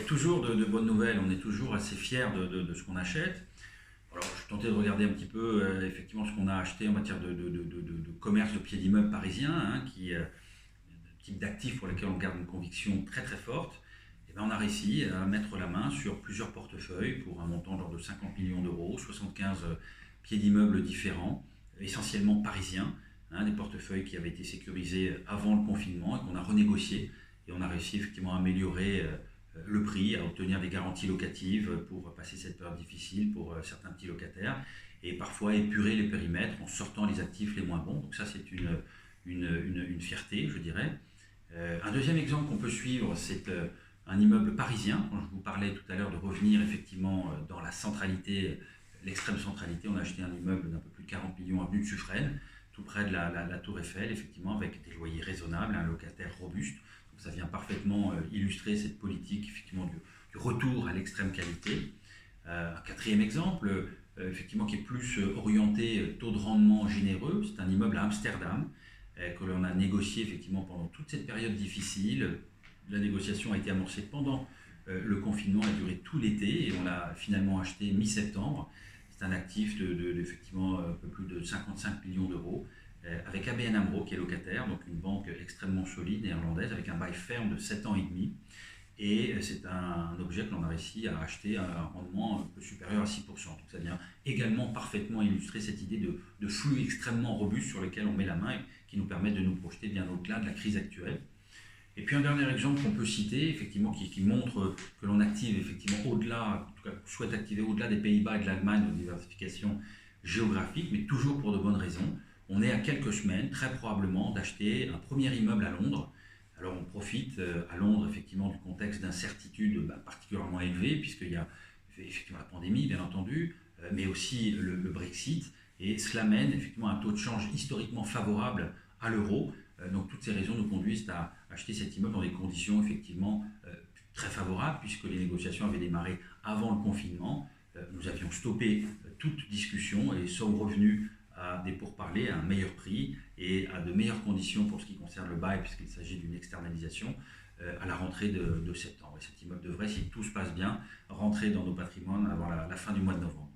toujours de bonnes nouvelles, on est toujours assez fiers de ce qu'on achète. Alors, je suis tenté de regarder un petit peu effectivement ce qu'on a acheté en matière de commerce de pied d'immeuble parisien, hein, type d'actifs pour lesquels on garde une conviction très très forte. Et bien, on a réussi à mettre la main sur plusieurs portefeuilles pour un montant genre de 50 millions d'euros, 75 pieds d'immeubles différents, essentiellement parisiens, hein, des portefeuilles qui avaient été sécurisés avant le confinement et qu'on a renégociés. Et on a réussi effectivement à améliorer le prix, à obtenir des garanties locatives pour passer cette période difficile pour certains petits locataires et parfois épurer les périmètres en sortant les actifs les moins bons. Donc ça, c'est une fierté, je dirais. Un deuxième exemple qu'on peut suivre, c'est un immeuble parisien. Quand je vous parlais tout à l'heure de revenir effectivement dans la centralité, l'extrême centralité, on a acheté un immeuble d'un peu plus de 40 millions avenue de Suffren, tout près de la Tour Eiffel, effectivement, avec des loyers raisonnables, un locataire robuste. Donc ça vient parfaitement illustrer cette politique effectivement du retour à l'extrême qualité. Un quatrième exemple, effectivement, qui est plus orienté taux de rendement généreux, c'est un immeuble à Amsterdam que l'on a négocié effectivement pendant toute cette période difficile. La négociation a été amorcée pendant le confinement, a duré tout l'été et on l'a finalement acheté mi-septembre. C'est un actif effectivement un peu plus de 55 millions d'euros avec ABN AMRO qui est locataire, donc une banque extrêmement solide néerlandaise avec un bail ferme de 7 ans et demi. Et c'est un objet que l'on a réussi à acheter à un rendement un peu supérieur à 6%. Donc ça vient également parfaitement illustrer cette idée de flux extrêmement robuste sur lequel on met la main et qui nous permet de nous projeter bien au-delà de la crise actuelle. Et puis un dernier exemple qu'on peut citer, effectivement, qui montre que l'on active effectivement au-delà, en tout cas souhaite activer au-delà des Pays-Bas et de l'Allemagne nos diversifications géographiques, mais toujours pour de bonnes raisons. On est à quelques semaines, très probablement, d'acheter un premier immeuble à Londres. Alors on profite à Londres effectivement du contexte d'incertitude particulièrement élevé, puisqu'il y a effectivement la pandémie, bien entendu, mais aussi le Brexit, et cela mène effectivement à un taux de change historiquement favorable à l'euro. Donc toutes ces raisons nous conduisent à acheter cet immeuble dans des conditions effectivement très favorables, puisque les négociations avaient démarré avant le confinement. Nous avions stoppé toute discussion et sommes revenus à des pourparlers à un meilleur prix et à de meilleures conditions pour ce qui concerne le bail, puisqu'il s'agit d'une externalisation, à la rentrée de septembre. Et cet immeuble devrait, si tout se passe bien, rentrer dans nos patrimoines avant la fin du mois de novembre.